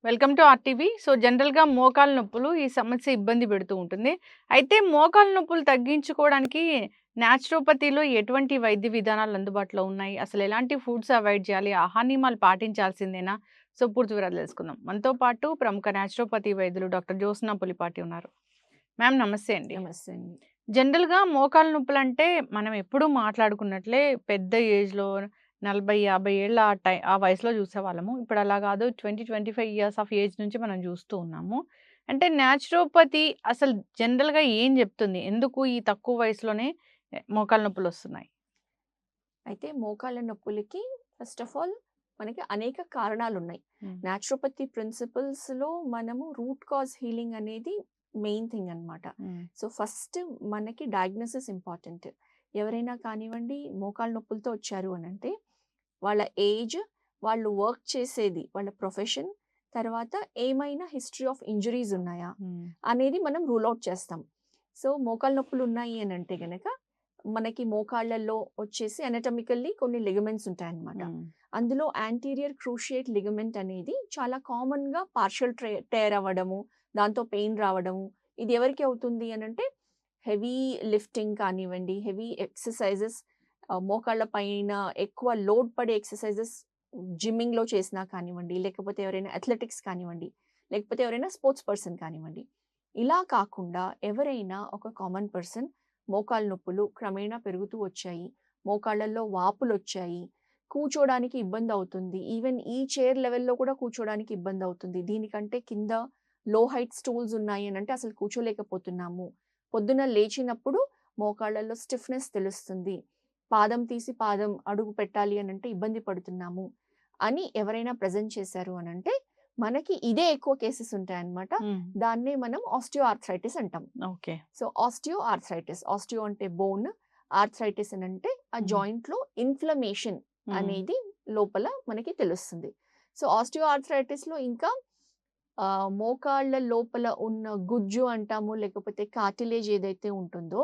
Welcome to RTV. So, జనరల్‌గా మోకాళ్ళ నొప్పులు ఈ సమస్య ఇబ్బంది పెడుతూ ఉంటుంది. అయితే మోకాళ్ళ నొప్పులు తగ్గించుకోవడానికి న్యాచురోపతిలో ఎటువంటి వైద్య విధానాలు అందుబాటులో ఉన్నాయి? అసలు ఎలాంటి ఫుడ్స్ అవాయిడ్ చేయాలి? ఆహార నియమాలు పాటించాల్సిందేనా? సో, పూర్తి వివరాలు తెలుసుకుందాం. మనతో పాటు ప్రముఖ న్యాచురోపతి వైద్యులు డాక్టర్ జ్యోత్స్న పులిపాటి ఉన్నారు. మ్యామ్ నమస్తే అండి. నమస్తే అండి. జనరల్‌గా మోకాళ్ళ నొప్పులంటే మనం ఎప్పుడూ మాట్లాడుకున్నట్లే పెద్ద ఏజ్‌లో 40, 50 ఏళ్ల ఆ వయసులో చూసేవాళ్ళము. ఇప్పుడు అలా కాదు 20, 25 ఇయర్స్ ఆఫ్ ఏజ్ నుంచి మనం చూస్తూ ఉన్నాము. అంటే న్యాచురోపతి అసలు జనరల్‌గా ఏం చెప్తుంది? ఎందుకు ఈ తక్కువ వయసులోనే మోకాళ్ళ నొప్పులొస్తున్నాయి? అయితే మోకాళ్ళ నొప్పులకి ఫస్ట్ ఆఫ్ ఆల్ మనకి అనేక కారణాలున్నాయి. హ్మ్. న్యాచురోపతి ప్రిన్సిపల్స్‌లో మనము రూట్ కాజ్ హీలింగ్ అనేది మెయిన్ థింగ్ అన్నమాట. హ్మ్. సో, ఫస్ట్ మనకి డయాగ్నోసిస్ ఇంపార్టెంట్. ఎవరైనా కానివ్వండి మోకాళ్ళ నొప్పులతో వచ్చారు అనంటే, వాళ్ళ ఏజ్, వాళ్ళు వర్క్ చేసేది, వాళ్ళ ప్రొఫెషన్, తర్వాత ఏమైనా హిస్టరీ ఆఫ్ ఇంజురీస్ ఉన్నాయా హ్మ్. అనేది మనం రూల్ ఔట్ చేస్తాం. సో, మోకాళ్ళ నొప్పులు ఉన్నాయి అనంటే గనక మనకి మోకాళ్ళల్లో వచ్చేసి అనటమికల్లీ కొన్ని లిగమెంట్స్ ఉంటాయన్నమాట. హ్మ్. అందులో యాంటీరియర్ క్రూషియేట్ లిగమెంట్ అనేది చాలా కామన్‌గా పార్షియల్ టేర్ అవ్వడము, దాంతో పెయిన్ రావడము. ఇది ఎవరికి అవుతుంది అనంటే హెవీ లిఫ్టింగ్ కానివ్వండి, హెవీ ఎక్సర్‌సైజెస్, మోకాళ్ళ పైన ఎక్కువ లోడ్ పడే ఎక్సర్‌సైజెస్ జిమ్మింగ్‌లో చేసినా కానివ్వండి, లేకపోతే ఎవరైనా అథ్లెటిక్స్ కానివ్వండి, లేకపోతే ఎవరైనా స్పోర్ట్స్ పర్సన్ కానివ్వండి. ఇలా కాకుండా ఎవరైనా ఒక కామన్ పర్సన్ మోకాళ్ళ నొప్పులు క్రమేణా పెరుగుతూ వచ్చాయి, మోకాళ్ళల్లో వాపులొచ్చాయి, కూర్చోడానికి ఇబ్బందవుతుంది. ఈవెన్ ఈ చైర్ లెవెల్‌లో కూడా కూర్చోడానికి ఇబ్బందవుతుంది. దీనికంటే కింద లో హైట్ స్టూల్స్ ఉన్నాయి అనంటే అసలు కూర్చోలేకపోతున్నాము. పొద్దున లేచినప్పుడు మోకాళ్ళలో స్టిఫ్‌నెస్ తెలుస్తుంది. పాదం తీసి పాదం అడుగు పెట్టాలి అనంటే ఇబ్బంది పడుతున్నాము అని ఎవరైనా ప్రెజెంట్ చేశారు అనంటే, మనకి ఇదే ఎక్కువ కేసెస్ ఉంటాయన్నమాట. హ్మ్. దాన్నే మనం ఆస్టియో ఆర్థరైటిస్ అంటాం. Okay. So, osteo arthritis. Osteo అంటే బోన్, ఆర్థరైటిస్ అనంటే ఆ హ్మ్. జాయింట్‌లో ఇన్‌ఫ్లమేషన్ హ్మ్. అనేది లోపల మనకి తెలుస్తుంది. సో, ఆస్టియో ఆర్థరైటిస్‌లో ఇంకా మోకాళ్ళ లోపల ఉన్న గుజ్జు అంటాము, లేకపోతే కార్టిలేజ్ ఏదైతే ఉంటుందో,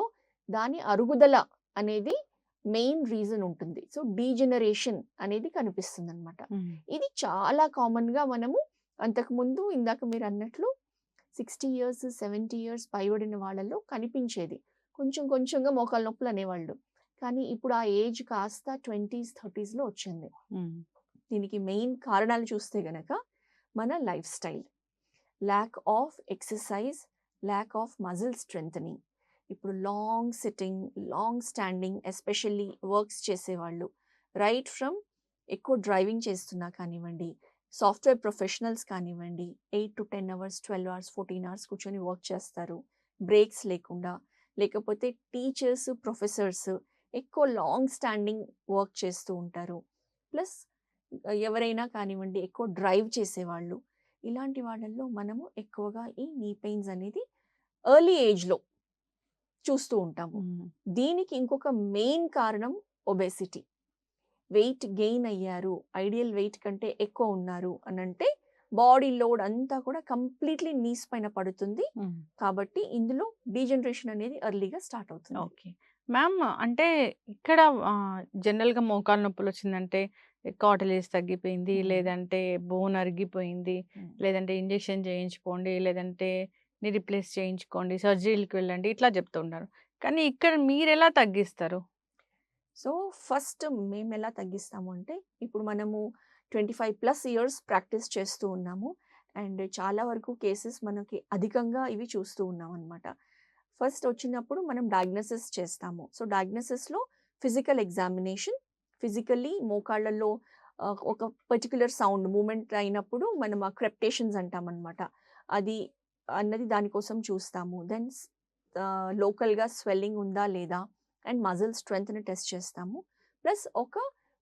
దాని అరుగుదల అనేది మెయిన్ రీజన్ ఉంటుంది. సో, డీజెనరేషన్ అనేది కనిపిస్తుందనమాట. హ్మ్. ఇది చాలా కామన్‌గా మనము అంతకుముందు ఇందాక మీరన్నట్లు 60 ఇయర్స్, 70 ఇయర్స్ పైబడిన వాళ్ళలో కనిపించేది. కొంచెం కొంచెంగా మోకాళ్ళ నొప్పులనేవాళ్ళు. కానీ ఇప్పుడు ఆ ఏజ్ కాస్త 20స్, 30స్‌లో వచ్చింది. హ్మ్. దీనికి మెయిన్ కారణాలు చూస్తే గనక మన life style, lack of exercise, lack of muscle strengthening. ఇప్పుడు long sitting, long standing, especially works చేసేవాళ్ళు, రైట్ ఫ్రమ్ ఎక్కువ డ్రైవింగ్ చేస్తున్నా కానివ్వండి, సాఫ్ట్‌వేర్ ప్రొఫెషనల్స్ కానివ్వండి, 8-10 అవర్స్, 12 అవర్స్, 14 అవర్స్ కూర్చొని వర్క్ చేస్తారు. బ్రేక్స్ లేకుండా. లేకపోతే టీచర్స్, ప్రొఫెసర్స్ ఎక్కువ లాంగ్ స్టాండింగ్ వర్క్ చేస్తూ ఉంటారు. ప్లస్ ఎవరైనా కానివ్వండి ఎక్కువ డ్రైవ్ చేసేవాళ్ళు. ఇలాంటి వాళ్ళల్లో మనము ఎక్కువగా ఈ నీ పెయిన్స్ అనేది ఎర్లీ ఏజ్‌లో చూస్తూ ఉంటాము. హ్మ్. దీనికి ఇంకొక మెయిన్ కారణం ఒబెసిటీ. వెయిట్ గెయిన్ అయ్యారు, ఐడియల్ వెయిట్ కంటే ఎక్కువ ఉన్నారు అనంటే బాడీ లోడ్ అంతా కూడా కంప్లీట్‌లీ నీస్ పైన పడుతుంది. హ్మ్. కాబట్టి ఇందులో డీజనరేషన్ అనేది ఎర్లీగా స్టార్ట్ అవుతుంది. ఓకే. మ్యామ్ అంటే ఇక్కడ జనరల్‌గా మోకాలు నొప్పులొచ్చిందంటే కార్టిలేజ్ తగ్గిపోయింది, హ్మ్. లేదంటే బోన్ అరిగిపోయింది, హ్మ్. లేదంటే ఇంజెక్షన్ చేయించుకోండి, లేదంటే నీ రిప్లేస్ చేయించుకోండి, సర్జరీలకి వెళ్ళండి ఇట్లా చెప్తూ ఉంటారు. కానీ ఇక్కడ మీరెలా తగ్గిస్తారు? సో, ఫస్ట్ మేమెలా తగ్గిస్తాము అంటే, ఇప్పుడు మనము 25+ ఇయర్స్ ప్రాక్టీస్ చేస్తూ ఉన్నాము. అండ్ చాలా వరకు కేసెస్ మనకి అధికంగా ఇవి చూస్తూ ఉన్నామనమాట. ఫస్ట్ వచ్చినప్పుడు మనం డయాగ్నోసిస్ చేస్తాము. సో, డయాగ్నోసిస్‌లో ఫిజికల్ ఎగ్జామినేషన్, ఫిజికల్లీ మోకాళ్ళలో ఒక పర్టిక్యులర్ సౌండ్ మూవ్‌మెంట్ అయినప్పుడు మనం ఆ క్రెప్టేషన్స్ అంటామనమాట. అది అన్నది దానికోసం చూస్తాము. దెన్ లోకల్‌గా స్వెల్లింగ్ ఉందా లేదా? అండ్ మజిల్ స్ట్రెంగ్త్‌ని టెస్ట్ చేస్తాము. ప్లస్ ఒక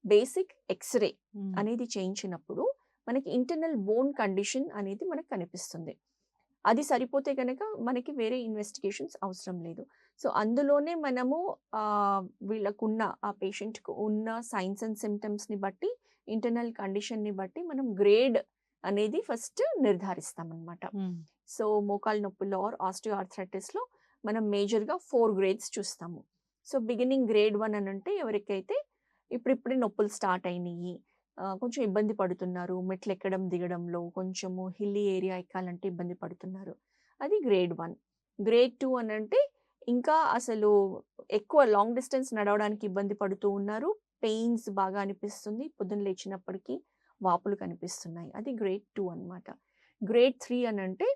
బేసిక్ ఎక్స్‌రే హ్మ్. అనేది చేయించినప్పుడు మనకి ఇంటర్నల్ బోన్ కండిషన్ అనేది మనకు కనిపిస్తుంది. అది సరిపోతే గనక మనకి వేరే ఇన్వెస్టిగేషన్స్ అవసరం లేదు. సో, అందులోనే మనము వీళ్ళకున్న ఆ పేషెంట్‌కి ఉన్న సైన్స్ అండ్ సింప్టమ్స్‌ని బట్టి, ఇంటర్నల్ కండిషన్‌ని బట్టి మనం గ్రేడ్ అనేది ఫస్ట్ నిర్ధారిస్తామనమాట. హ్మ్. సో, మోకాలు నొప్పుల్లో ఆర్ ఆస్టియో ఆర్థరైటిస్‌లో మనం మేజర్‌గా 4 గ్రేడ్స్ చూస్తాము. సో, బిగినింగ్ గ్రేడ్ 1 అనంటే ఎవరికైతే ఇప్పుడిప్పుడే నొప్పులు స్టార్ట్ అయినియి, కొంచెం ఇబ్బంది పడుతున్నారు. మెట్లు ఎక్కడం, దిగడంలో కొంచెము హిల్లీ ఏరియా ఎక్కాలంటే ఇబ్బంది పడుతున్నారు. అది గ్రేడ్ 1. గ్రేడ్ 2 అనంటే ఇంకా అసలు ఎక్కువ లాంగ్ డిస్టెన్స్ నడవడానికి ఇబ్బంది పడుతూ ఉన్నారు. పెయిన్స్ బాగా అనిపిస్తుంది. పొద్దున లేచినప్పటికి వాపులు కనిపిస్తున్నాయి. అది గ్రేడ్ 2 అన్నమాట. గ్రేడ్ 3 అనంటే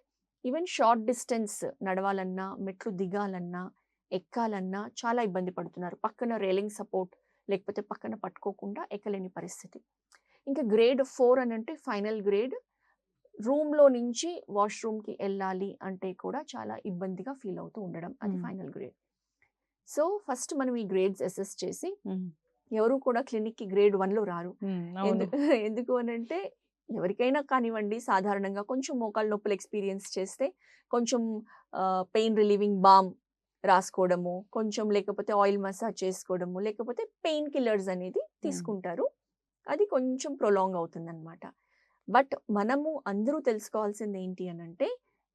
ఈవెన్ షార్ట్ డిస్టెన్స్ నడవాలన్నా, మెట్లు దిగాలన్నా, ఎక్కాలన్నా చాలా ఇబ్బంది పడుతున్నారు. పక్కన రైలింగ్ సపోర్ట్ లేకపోతే పక్కన పట్టుకోకుండా ఎక్కలేని పరిస్థితి. ఇంకా గ్రేడ్ 4 అనంటే ఫైనల్ గ్రేడ్. రూమ్‌లో నుంచి వాష్‌రూమ్‌కి ఎళ్ళాలి అంటే కూడా చాలా ఇబ్బందిగా ఫీల్ అవుతూ ఉండడం. అది హ్మ్. Final grade. సో, ఫస్ట్ మనం ఈ గ్రేడ్స్ అసెస్ చేసి హ్మ్. ఎవరు కూడా క్లినిక్‌కి గ్రేడ్ 1లో రారు. అవును. ఎందుకు అనంటే ఎవరికైనా కానివ్వండి సాధారణంగా కొంచెం మోకాళ్ళ నొప్పులు ఎక్స్‌పీరియన్స్ చేస్తే కొంచెం పెయిన్ రిలీవింగ్ బామ్ రాసుకోవడము, కొంచెం లేకపోతే ఆయిల్ మసాజ్ చేసుకోవడము, లేకపోతే పెయిన్ కిల్లర్స్ అనేది హ్మ్. తీసుకుంటారు. అది కొంచెం ప్రొలాంగ్ అవుతుందన్నమాట. బట్ మనము అందరూ తెలుసుకోవాల్సింది ఏంటి అనంటే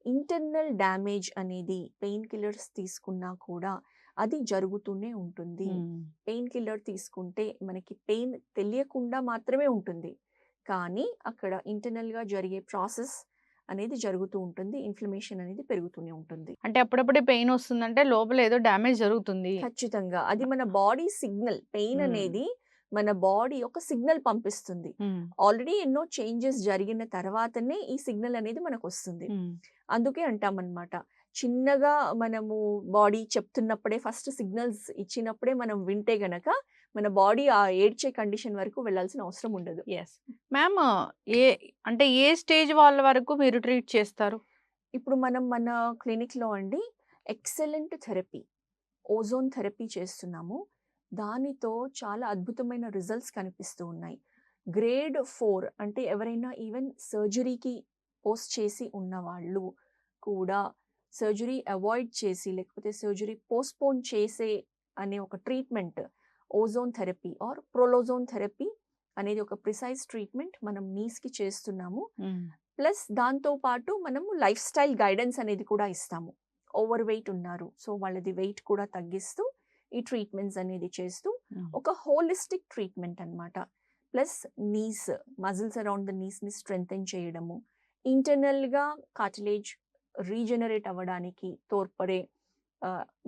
ఇంటర్నల్ డ్యామేజ్ అనేది పెయిన్ కిల్లర్స్ తీసుకున్నా కూడా అది జరుగుతూనే ఉంటుంది. హ్మ్. పెయిన్ కిల్లర్ తీసుకుంటే మనకి పెయిన్ తెలియకుండా మాత్రమే ఉంటుంది. కానీ అక్కడ ఇంటర్నల్‌గా జరిగే ప్రాసెస్ అనేది జరుగుతూ ఉంటుంది. ఇన్‌ఫ్లమేషన్ అనేది పెరుగుతూనే ఉంటుంది. అంటే అప్పుడప్పుడే పెయిన్ వస్తుందంటే లోపల ఏదో డ్యామేజ్ జరుగుతుంది. ఖచ్చితంగా. అది మన బాడీ సిగ్నల్. పెయిన్ హ్మ్. అనేది మన బాడీ ఒక సిగ్నల్ పంపిస్తుంది. హ్మ్. ఆల్రెడీ ఎన్నో చేంజెస్ జరిగిన తర్వాతనే ఈ సిగ్నల్ అనేది మనకొస్తుంది. హ్మ్. అందుకే అంటామనమాట. చిన్నగా మనము బాడీ చెప్తున్నప్పుడే ఫస్ట్ సిగ్నల్స్ ఇచ్చినప్పుడే మనం వింటే గనక మన బాడీ ఆ ఏడ్చే కండిషన్ వరకు వెళ్ళాల్సిన అవసరం ఉండదు. యెస్. మ్యామ్ ఏ అంటే ఏ స్టేజ్ వాళ్ళ వరకు మీరు ట్రీట్ చేస్తారు? ఇప్పుడు మనం మన క్లినిక్‌లో అండి ఎక్సలెంట్ థెరపీ, ఓజోన్ థెరపీ చేస్తున్నాము. దానితో చాలా అద్భుతమైన రిజల్ట్స్ కనిపిస్తూ ఉన్నాయి. గ్రేడ్ 4 అంటే ఎవరైనా ఈవెన్ సర్జరీకి పోస్ట్ చేసి ఉన్నవాళ్ళు కూడా సర్జరీ అవాయిడ్ చేసి లేకపోతే సర్జరీ పోస్ట్‌పోన్ చేసే అనే ఒక treatment ozone therapy or prolozone therapy అనేది ఒక ప్రిసైజ్ ట్రీట్మెంట్ మనం నీస్‌కి చేస్తున్నాము. హ్మ్. ప్లస్ దాంతో పాటు మనము లైఫ్ స్టైల్ గైడెన్స్ అనేది కూడా ఇస్తాము. ఓవర్ వెయిట్ ఉన్నారు. సో, వాళ్ళది వెయిట్ కూడా తగ్గిస్తూ ఈ ట్రీట్మెంట్స్ అనేది చేస్తూ హ్మ్. ఒక హోలిస్టిక్ ట్రీట్మెంట్ అన్నమాట. Plus knees, muscles around the నీస్‌ని స్ట్రెంథెన్ చేయడము. ఇంటర్నల్‌గా కార్టిలేజ్ రీజనరేట్ అవ్వడానికి తోడ్పడే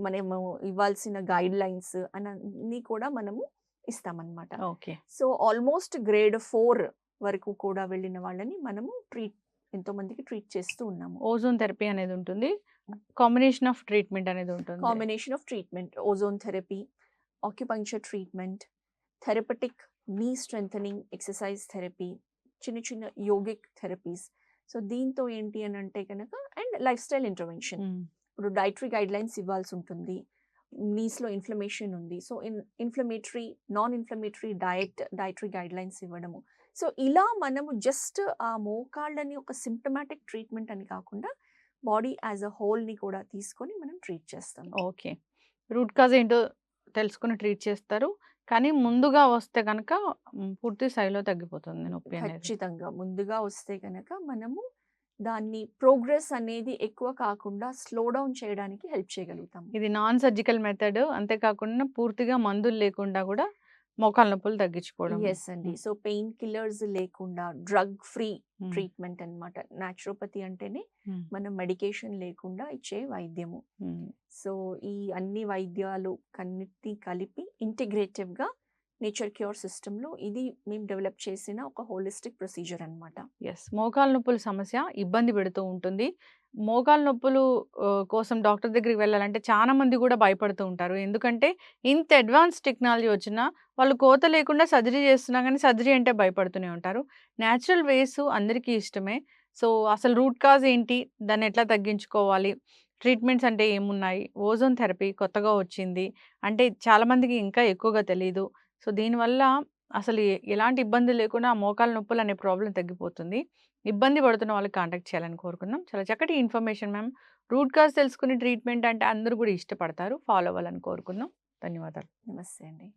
మనము ఇవ్వాల్సిన గైడ్‌లైన్స్ అన్నీ కూడా మనము ఇస్తామన్నమాట. ఓకే. సో, ఆల్మోస్ట్ గ్రేడ్ 4 వరకు కూడా వెళ్ళిన వాళ్ళని మనము ఎంతోమందికి ట్రీట్ చేస్తూ ఉన్నాము. ఓజోన్ థెరపీ అనేది ఉంటుంది. కాంబినేషన్ ఆఫ్ ట్రీట్మెంట్ అనేది ఉంటుంది. Combination of treatment ozone therapy, acupuncture treatment, therapeutic నీ స్ట్రెంథెనింగ్ ఎక్సర్సైజ్ థెరపీ, చిన్న చిన్న యోగిక్ థెరపీస్. సో, దీంతో ఏంటి అనంటే గనక అండ్ లైఫ్ స్టైల్ ఇంటర్వెన్షన్. హ్మ్. ఇప్పుడు డైటరీ గైడ్‌లైన్స్ ఇవ్వాల్సి ఉంటుంది. నీస్‌లో ఇన్‌ఫ్లమేషన్ ఉంది. So, inflammatory, non inflammatory dietary guidelines ఇవ్వడము. సో, ఇలా మనము జస్ట్ ఆ మోకాళ్ళని ఒక సింప్టమాటిక్ ట్రీట్మెంట్ అని కాకుండా బాడీ యాస్ ఎ హోల్‌ని కూడా తీసుకొని మనం ట్రీట్ చేస్తాము. ఓకే. రూట్ కాజ్ ఏంటో తెలుసుకొని ట్రీట్ చేస్తారు. కానీ ముందుగా వస్తే గనక పూర్తి స్థాయిలో తగ్గిపోతుంది నొప్పి అనేది. ఖచ్చితంగా. ముందుగా వస్తే గనక మనము దాన్ని ప్రోగ్రెస్ అనేది ఎక్కువ కాకుండా స్లో డౌన్ చేయడానికి హెల్ప్ చేయగలుగుతాము. ఇది నాన్ సర్జికల్ మెథడ్. అంతేకాకుండా పూర్తిగా మందులు లేకుండా కూడా మోకాళ్ళ నొప్పులు తగ్గించుకోవడం. యెస్ అండి. హ్మ్. సో, పెయిన్ కిల్లర్స్ లేకుండా డ్రగ్ ఫ్రీ హ్మ్. ట్రీట్మెంట్ అన్నమాట. న్యాచురోపతి అంటేనే హ్మ్. మనం మెడికేషన్ లేకుండా ఇచ్చే వైద్యము. హ్మ్. సో, ఈ అన్ని వైద్యాలు కన్నిటిని కలిపి ఇంటిగ్రేటివ్‌గా నేచర్ క్యూర్ సిస్టమ్‌లో ఇది మేము డెవలప్ చేసిన ఒక హోలిస్టిక్ ప్రొసీజర్ అన్నమాట. యెస్. మోకాళ్ళ నొప్పుల సమస్య ఇబ్బంది పెడుతూ ఉంటుంది. మోకాళ్ళ నొప్పులు కోసం డాక్టర్ దగ్గరికి వెళ్ళాలంటే చాలా మంది కూడా భయపడుతూ ఉంటారు. ఎందుకంటే ఇంత అడ్వాన్స్ టెక్నాలజీ వచ్చినా వాళ్ళు కోత లేకుండా సర్జరీ చేస్తున్నా గానీ సర్జరీ అంటే భయపడుతూనే ఉంటారు. నేచురల్ వేస్ అందరికీ ఇష్టమే. సో, అసలు రూట్ కాజ్ ఏంటి? దాన్ని ఎట్లా తగ్గించుకోవాలి? ట్రీట్మెంట్స్ అంటే ఏమున్నాయి? ఓజోన్ థెరపీ కొత్తగా వచ్చింది. అంటే చాలా మందికి ఇంకా ఎక్కువగా తెలీదు. సో, దీనివల్ల అసలు ఎలాంటి ఇబ్బంది లేకుండా ఆ మోకాళ్ళ నొప్పులనే ప్రాబ్లమ్ తగ్గిపోతుంది. ఇబ్బంది పడుతున్న వాళ్ళకి కాంటాక్ట్ చేయాలని కోరుకుందాం. చాలా చక్కటి ఇన్ఫర్మేషన్ మ్యామ్. రూట్ కాజ్ తెలుసుకుని ట్రీట్మెంట్ అంటే అందరూ కూడా ఇష్టపడతారు. ఫాలో అవ్వాలని కోరుకుందాం. ధన్యవాదాలు. నమస్తే అండి.